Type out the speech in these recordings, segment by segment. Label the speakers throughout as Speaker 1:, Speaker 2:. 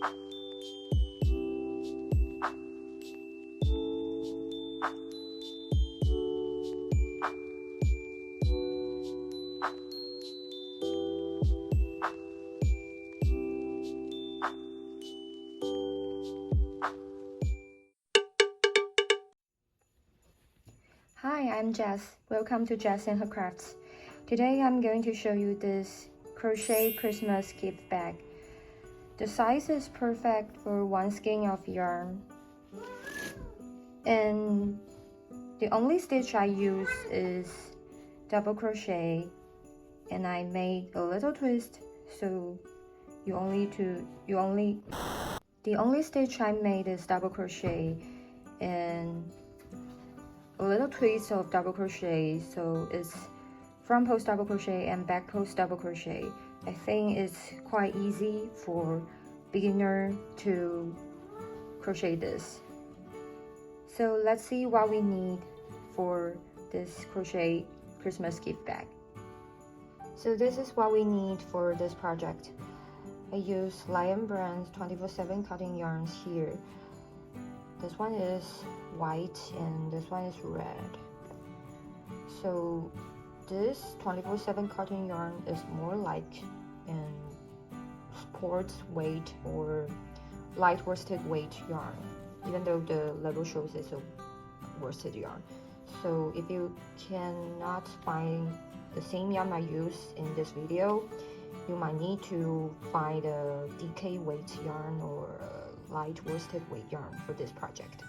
Speaker 1: Hi, I'm Jess. Welcome to Jess and Her Crafts. Today I'm going to show you this crochet Christmas gift bag. The size is perfect for one skein of yarn. And the only stitch I use is double crochet, and I made a little twist, so the only stitch I made is double crochet and a little twist of double crochet, so it's front post double crochet and back post double crochet. I think it's quite easy for beginner to crochet this. So let's see what we need for this crochet Christmas gift bag. So this is what we need for this project. I use Lion Brand's 24/7 cotton yarns here. This one is white and this one is red. So this 24/7 cotton yarn is more like an sports weight or light worsted weight yarn, even though the label shows it's a worsted yarn. So if you cannot find the same yarn I use in this video, you might need to find a DK weight yarn or a light worsted weight yarn for this project.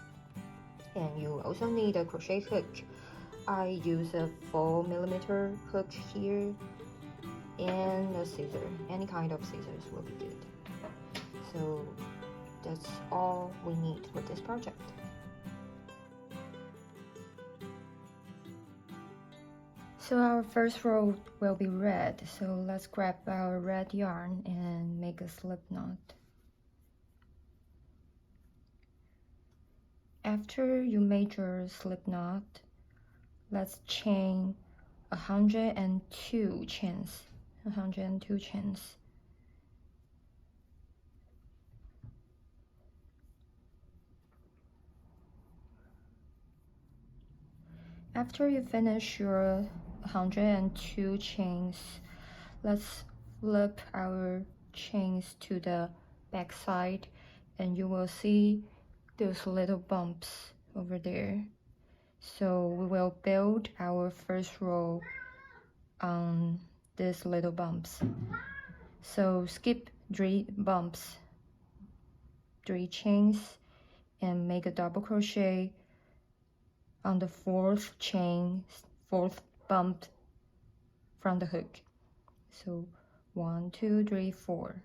Speaker 1: And you also need a crochet hook. I use a 4mm hook here and a scissor. Any kind of scissors will be good. So that's all we need for this project. So our first row will be red, so let's grab our red yarn and make a slip knot. After you made your slip knot, let's chain 102 chains. 102 chains. After you finish your 102 chains, let's flip our chains to the back side, and you will see those little bumps over there. So we will build our first row on these little bumps. So skip 3 bumps, 3 chains, and make a double crochet on the 4th chain, 4th bump from the hook. So 1, 2, 3, 4.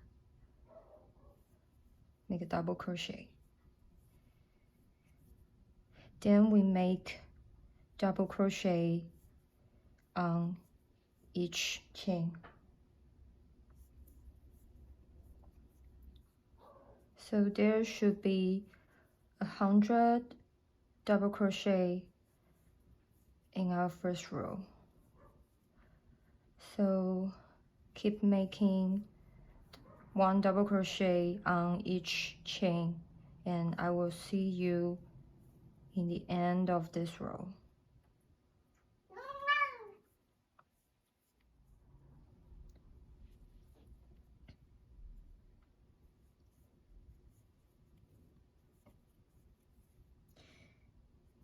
Speaker 1: Make a double crochet. Then we make double crochet on each chain. So there should be 100 double crochet in our first row. So keep making 1 double crochet on each chain, and I will see you in the end of this row.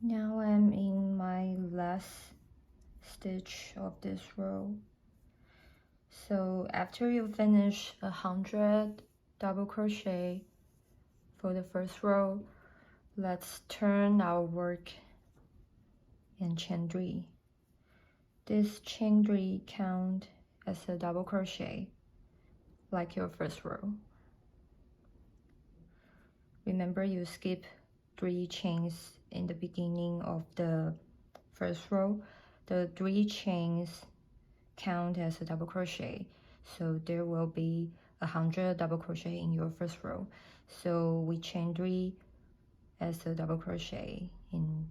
Speaker 1: Now I'm in my last stitch of this row. So after you finish 100 double crochet for the first row, let's turn our work and chain 3. This chain 3 count as a double crochet like your first row. Remember, you skip 3 chains in the beginning of the first row. The 3 chains count as a double crochet, so there will be 100 double crochet in your first row. So we chain 3 as a double crochet in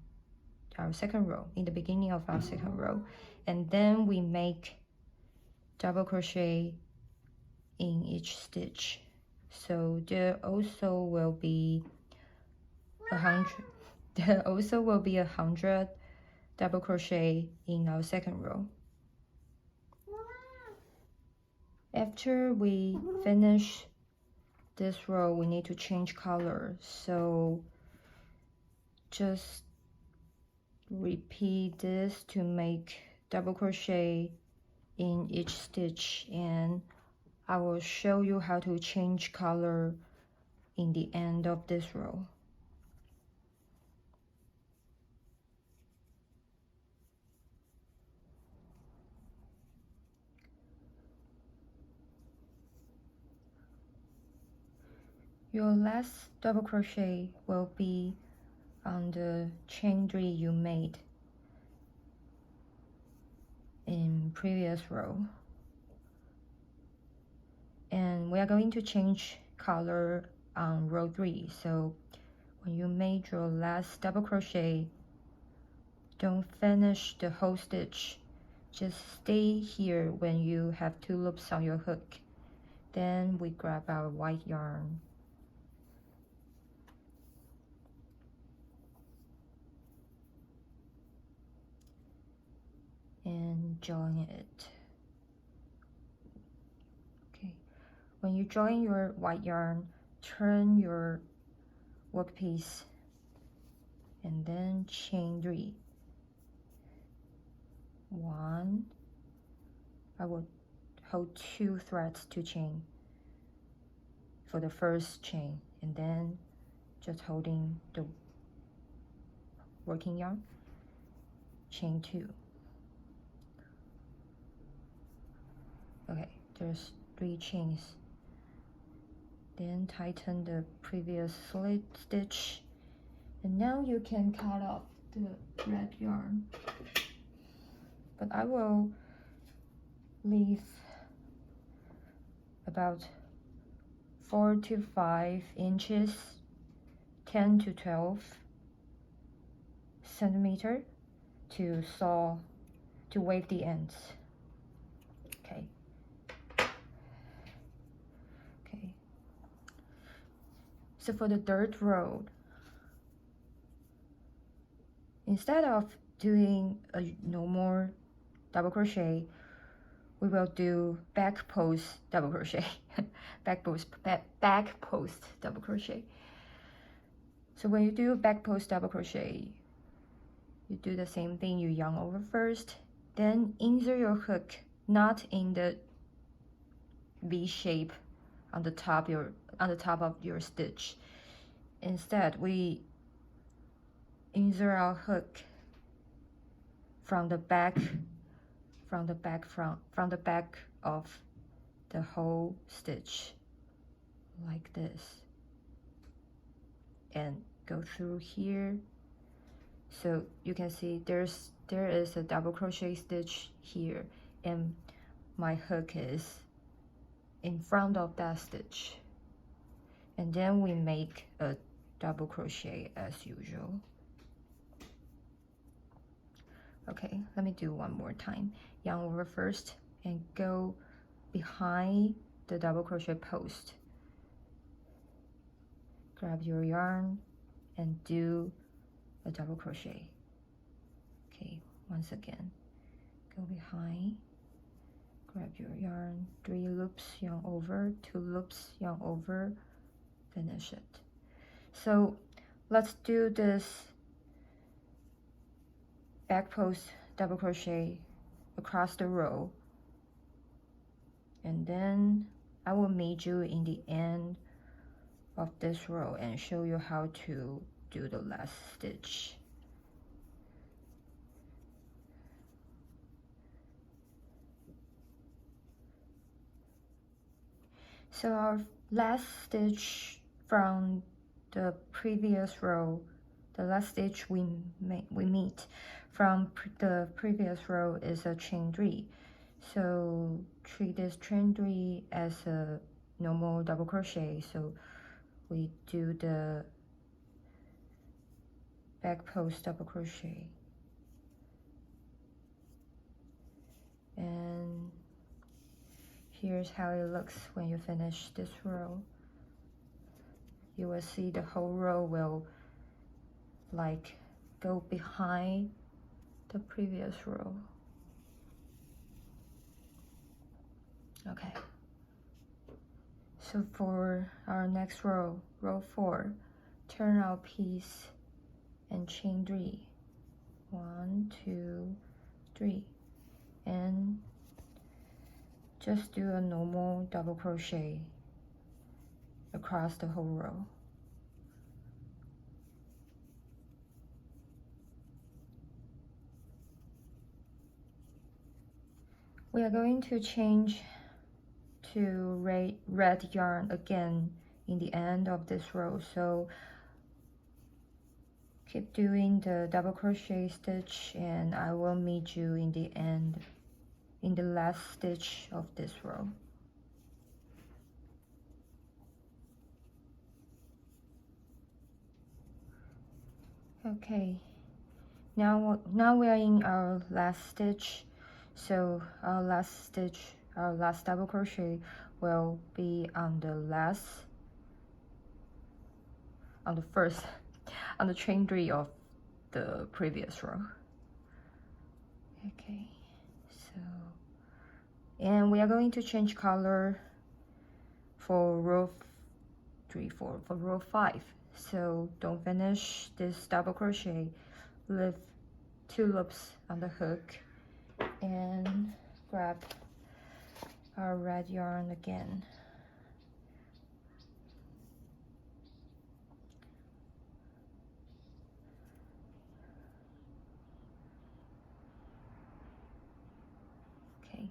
Speaker 1: our second row, in the beginning of our second row, and then we make double crochet in each stitch. so there also will be 100 double crochet in our second row. After we finish this row, we need to change color, so just repeat this to make double crochet in each stitch, and I will show you how to change color in the end of this row. Your last double crochet will be on the chain 3 you made in previous row, and we are going to change color on row 3. So when you made your last double crochet, don't finish the whole stitch, just stay here when you have 2 loops on your hook. Then we grab our white yarn and join it. Okay, when you join your white yarn, turn your workpiece and then chain 3. 1, I will hold 2 threads to chain for the first chain, and then just holding the working yarn, chain 2. Okay, there's 3 chains. Then tighten the previous slit stitch, and now you can cut off the red yarn, but I will leave about 4 to 5 inches, 10 to 12 centimeter to sew, to wave the ends. Okay. Okay. So for the third row, instead of doing a normal double crochet, we will do back post double crochet. back post double crochet. So when you do back post double crochet, you do the same thing. You yarn over first, then insert your hook not in the V shape on the top of your stitch. Instead, we insert our hook from the back of the whole stitch, like this, and go through here. So you can see there is a double crochet stitch here, and my hook is in front of that stitch, and then we make a double crochet as usual. Okay, let me do one more time. Yarn over first and go behind the double crochet post. Grab your yarn and do a double crochet. Okay, once again, go behind, grab your yarn, 3 loops, yarn over, 2 loops, yarn over, finish it. So let's do this back post double crochet across the row, and then I will meet you in the end of this row and show you how to do the last stitch. So our last stitch from the previous row, the last stitch we meet from the previous row is a chain 3. So treat this chain 3 as a normal double crochet. So we do the back post double crochet, and here's how it looks when you finish this row. you will see the whole row will like go behind the previous row. Okay, so for our next row, row 4, turn our piece and chain 3. 1, 2, 3, and just do a normal double crochet across the whole row. We are going to change to red yarn again in the end of this row, so keep doing the double crochet stitch and I will meet you in the end, in the last stitch of this row. Okay, now we are in our last stitch, so our last double crochet will be on the first on the chain 3 of the previous row. Okay, so, and we are going to change color for row 3, 4, for row 5. So don't finish this double crochet, leave 2 loops on the hook and grab our red yarn again. Okay.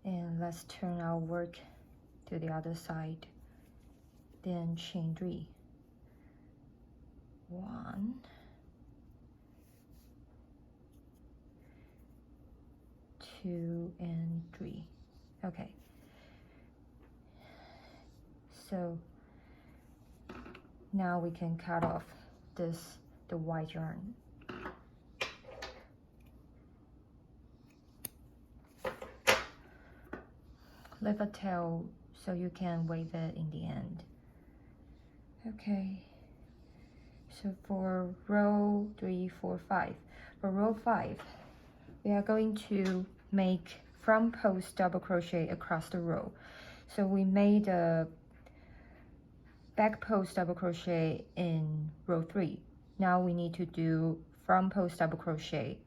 Speaker 1: And let's turn our work to the other side. Then chain 3. 1, 2, and 3. Okay. So now we can cut off the white yarn. Leave a tail so you can wave it in the end. Okay, so for row 3, 4, 5, for row 5, we are going to make front post double crochet across the row. So we made a back post double crochet in row 3. Now we need to do front post double crochet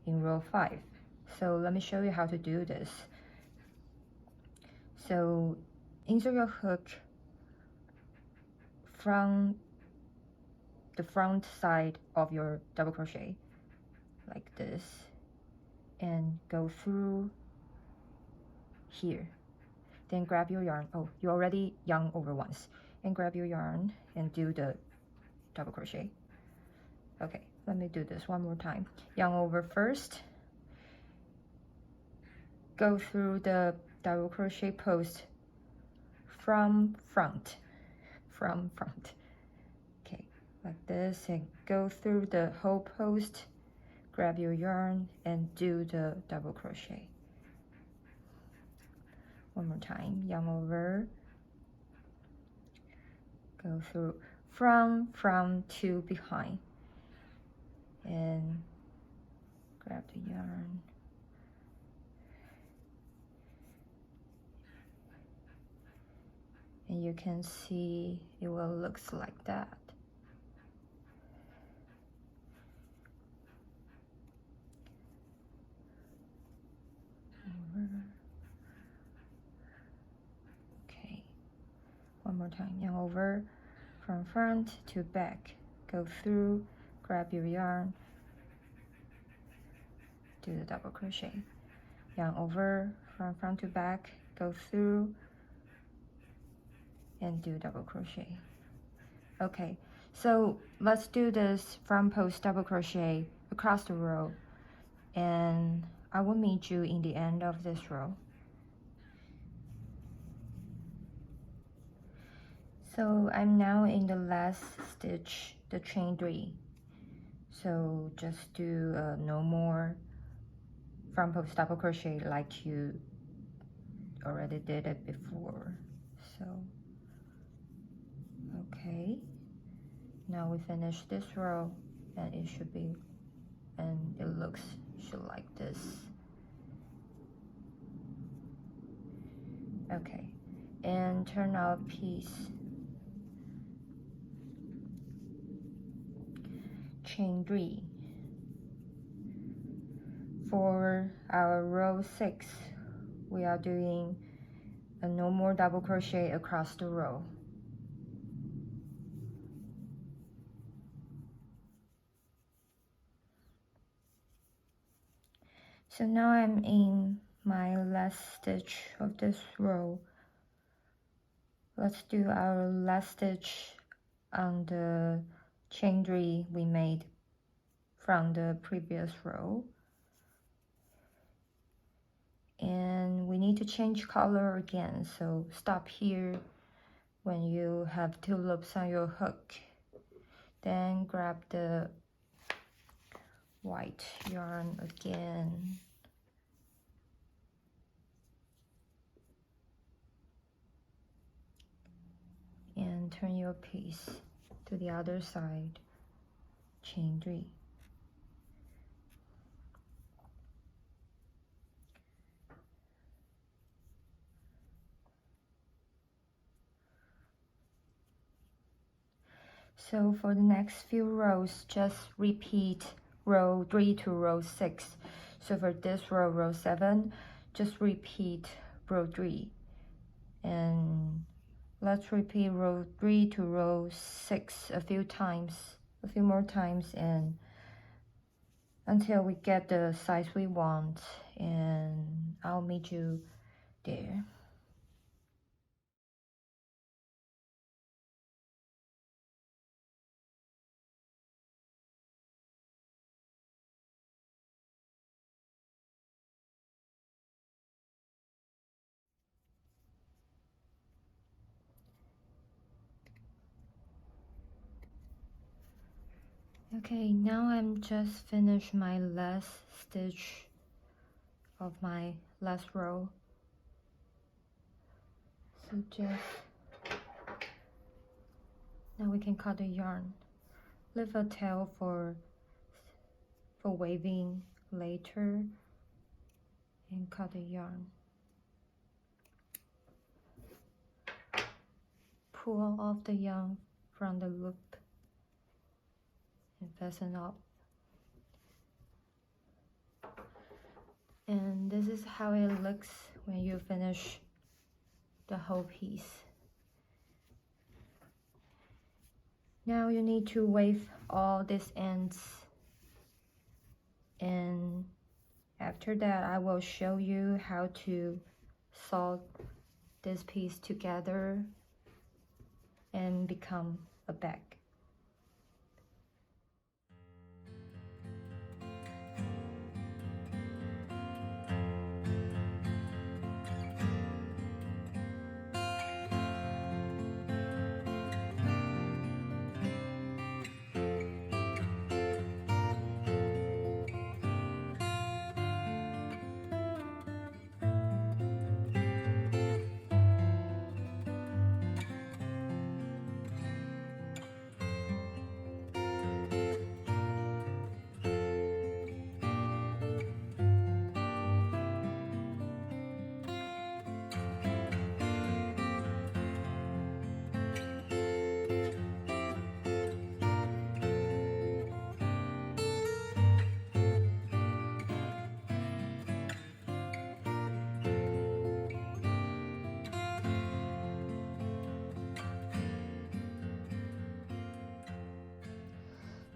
Speaker 1: in row 5. So let me show you how to do this. So insert your hook from the front side of your double crochet like this and go through here. Then grab your yarn. Oh, you already yarn over once. And grab your yarn and do the double crochet. Okay, let me do this one more time. Yarn over first. Go through the double crochet post from front. Okay, like this, and go through the whole post, grab your yarn and do the double crochet. One more time, yarn over, go through from to behind, and grab the yarn. And you can see it will look like that. Okay, one more time, yarn over from front to back, go through, grab your yarn, do the double crochet, yarn over from front to back, go through, and do double crochet. Okay, so let's do this front post double crochet across the row, and I will meet you in the end of this row. So I'm now in the last stitch, the chain 3. So just do no more front post double crochet like you already did it before. So okay, now we finish this row, and it should be, and it should like this. Okay, and turn our piece, chain 3. For our row 6, we are doing a no more double crochet across the row. So now I'm in my last stitch of this row. Let's do our last stitch on the chain 3 we made from the previous row. And we need to change color again, so stop here when you have 2 loops on your hook. Then grab the white yarn again. And turn your piece to the other side, chain 3. So for the next few rows, just repeat row 3 to row 6. So for this row, row 7, just repeat row 3. And let's repeat row 3 to row 6 a few more times, and until we get the size we want, and I'll meet you there. Okay, now I'm just finished my last stitch of my last row. So just now we can cut the yarn. Leave a tail for waving later, and cut the yarn. Pull off the yarn from the loop and fasten up. And this is how it looks when you finish the whole piece. Now you need to wave all these ends, and after that I will show you how to sew this piece together and become a bag.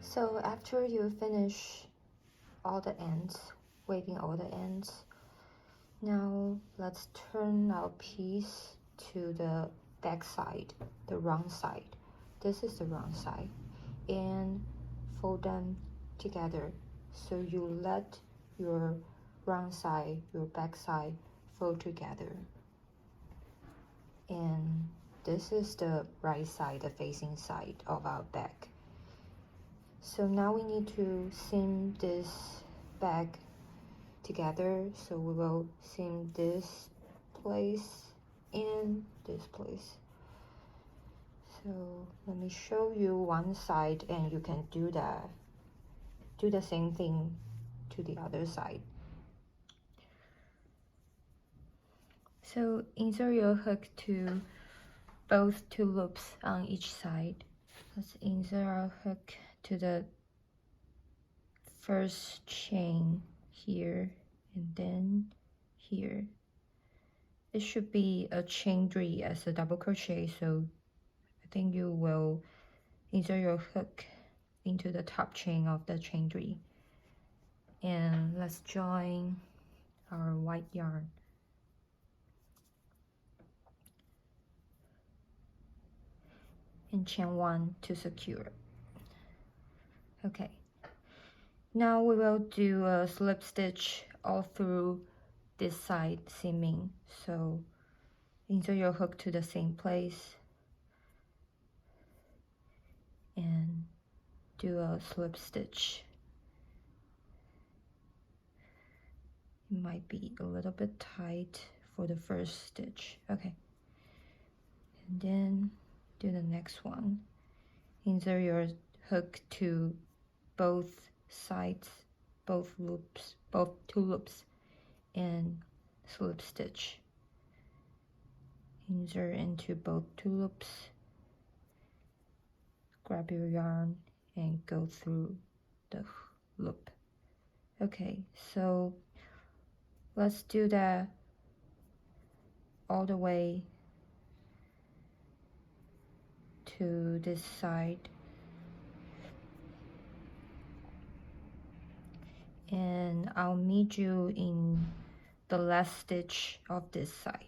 Speaker 1: So after you finish all the ends, waving all the ends, now let's turn our piece to the back side, the wrong side. This is the wrong side, and fold them together. So you let your wrong side, your back side fold together. And this is the right side, the facing side of our bag. So now we need to seam this bag together. So we will seam this place and this place. So let me show you one side, and you can do the same thing to the other side. So insert your hook to both two loops on each side. Let's insert our hook to the first chain here and then here. It should be a chain 3 as a double crochet, so I think you will insert your hook into the top chain of the chain 3. And let's join our white yarn. And chain 1 to secure. Okay. Now we will do a slip stitch all through this side seaming. So insert your hook to the same place and do a slip stitch. It might be a little bit tight for the first stitch. Okay. And then do the next one. Insert your hook to both sides, both two loops, and slip stitch. Insert into both two loops, grab your yarn and go through the loop. Okay, so let's do that all the way to this side. And I'll meet you in the last stitch of this side.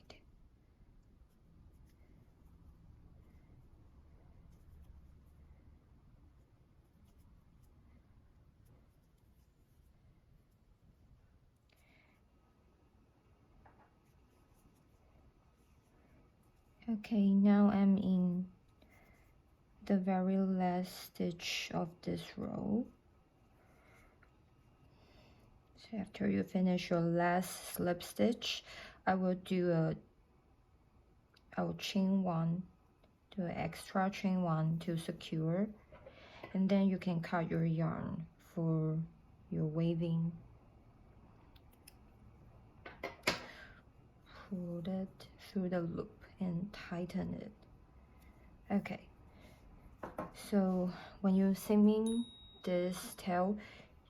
Speaker 1: Okay, now I'm in the very last stitch of this row. So after you finish your last slip stitch, I will chain 1, do an extra chain 1 to secure, and then you can cut your yarn for your waving. Pull it through the loop and tighten it. Okay, so when you're seaming this tail,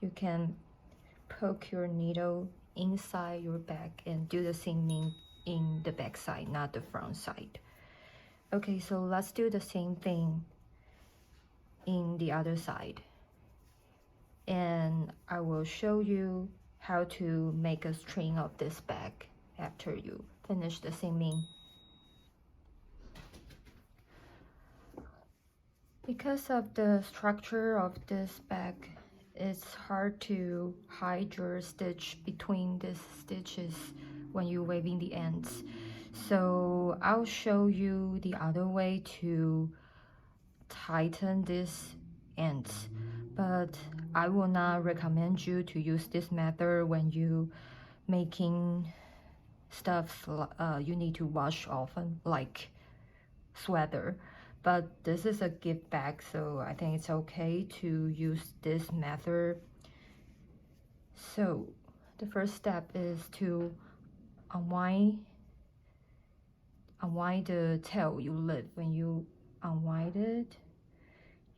Speaker 1: you can poke your needle inside your bag and do the seaming in the back side, not the front side. Okay, so let's do the same thing in the other side, and I will show you how to make a string of this bag after you finish the seaming. Because of the structure of this bag, it's hard to hide your stitch between these stitches when you're waving the ends. So I'll show you the other way to tighten these ends, but I will not recommend you to use this method when you making stuff you need to wash often, like sweater. But this is a gift bag, so I think it's okay to use this method. So the first step is to unwind the tail you lit. When you unwind it,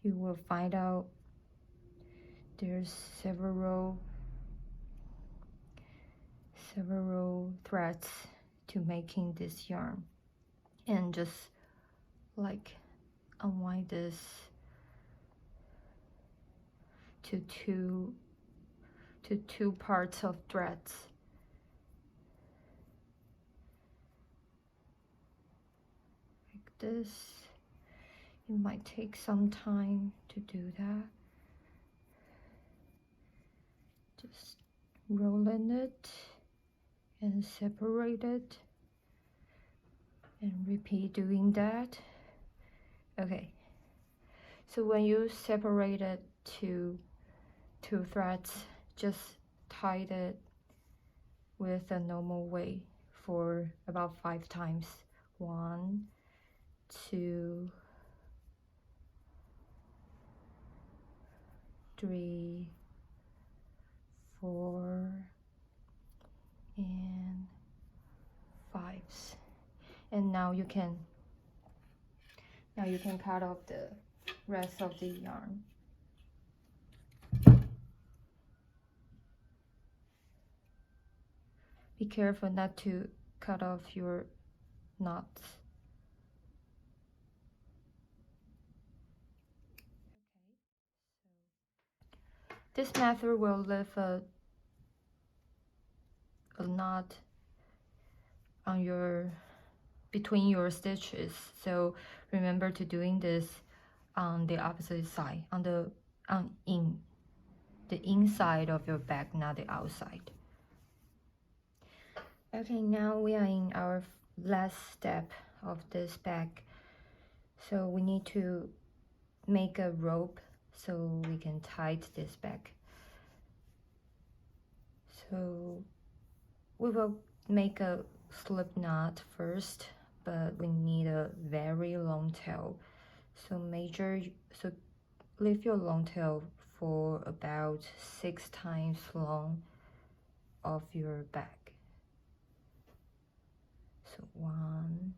Speaker 1: you will find out there's several threads to making this yarn, and just like unwind this to two parts of threads. Like this. It might take some time to do that. Just roll in it and separate it and repeat doing that. Okay, so when you separate it to two threads, just tie it with a normal way for about 5 times. 1, 2, 3, 4, and 5. And now you can cut off the rest of the yarn. Be careful not to cut off your knots. This method will leave a knot on between your stitches, so remember to doing this on the opposite side, on the inside of your bag, not the outside. Okay, now we are in our last step of this bag, so we need to make a rope so we can tie this bag. So we will make a slip knot first, but we need a very long tail. So leave your long tail for about 6 times long of your bag. So 1,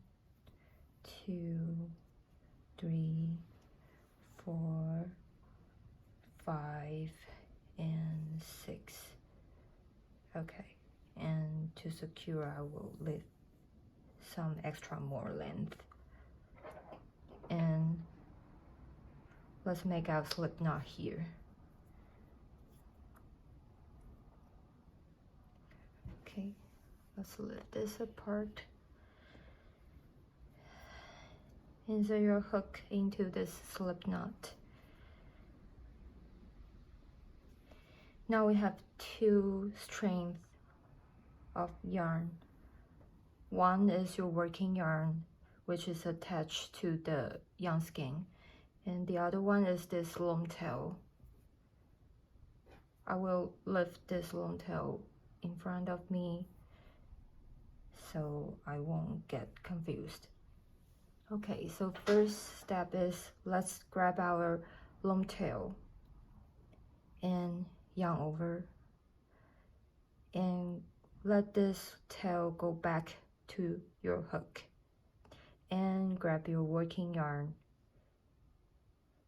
Speaker 1: 2, 3, 4, 5, and 6. Okay, and to secure, I will leave some extra more length. And let's make our slip knot here. Okay, let's lift this apart. Insert your hook into this slip knot. Now we have 2 strings of yarn. One is your working yarn, which is attached to the yarn skein, and the other one is this long tail. I will lift this long tail in front of me so I won't get confused. Okay, so first step is let's grab our long tail and yarn over and let this tail go back to your hook, and grab your working yarn.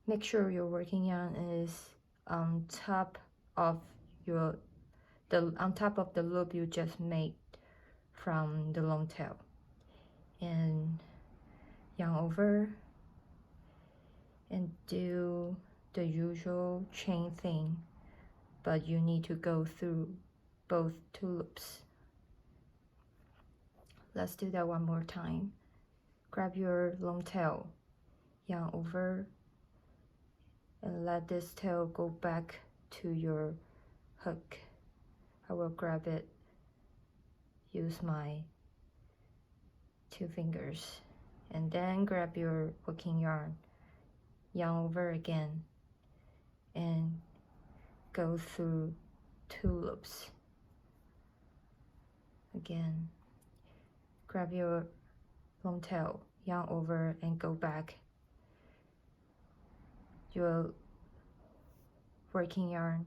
Speaker 1: Make sure your working yarn is on top of the loop you just made from the long tail, and yarn over and do the usual chain thing, but you need to go through both 2 loops. Let's do that one more time. Grab your long tail, yarn over, and let this tail go back to your hook. I will grab it, use my 2 fingers, and then grab your working yarn, yarn over again, and go through 2 loops. Again, grab your long tail, yarn over, and go back. Your working yarn,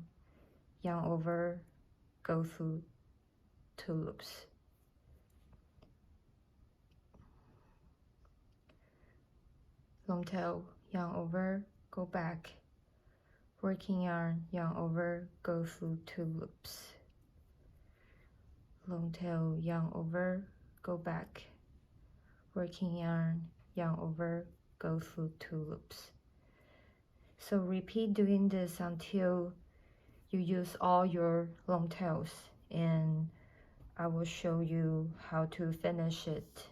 Speaker 1: yarn over, go through 2 loops. Long tail, yarn over, go back. Working yarn, yarn over, go through 2 loops. Long tail, yarn over, go back. Working yarn, yarn over, go through 2 loops. So repeat doing this until you use all your long tails, and I will show you how to finish it.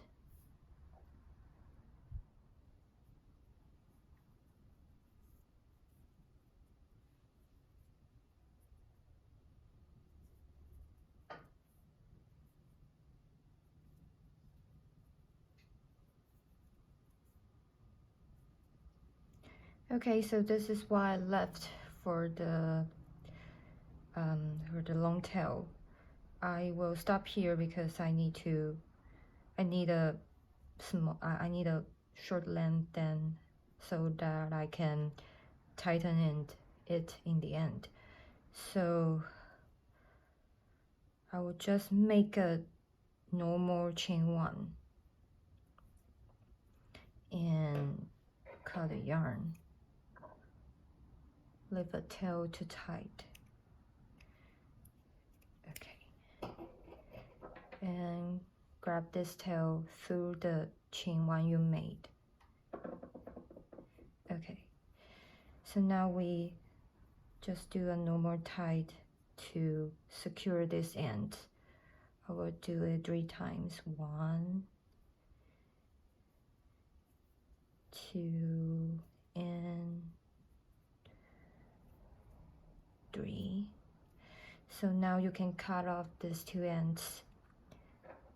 Speaker 1: Okay, so this is what I left for the long tail. I will stop here because I need to I need a short length then, so that I can tighten it in the end. So I will just make a normal chain 1 and cut the yarn, leave a tail to tight. Okay, and grab this tail through the chain 1 you made. Okay, so now we just do a normal tight to secure this end. I will do it 3 times. 1, 2, and 3. So now you can cut off these 2 ends.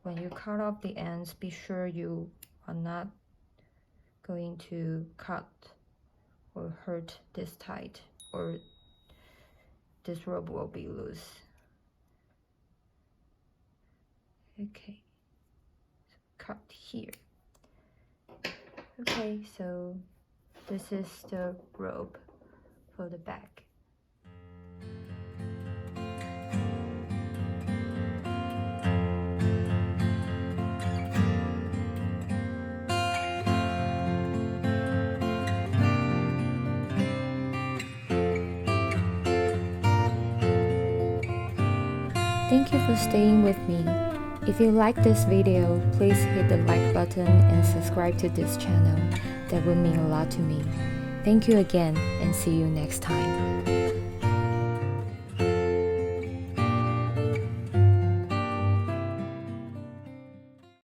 Speaker 1: When you cut off the ends, be sure you are not going to cut or hurt this tight, or this rope will be loose. Okay, so cut here. Okay, so this is the rope for the bag. Thank you for staying with me. If you like this video, please hit the like button and subscribe to this channel. That would mean a lot to me. Thank you again, and see you next time.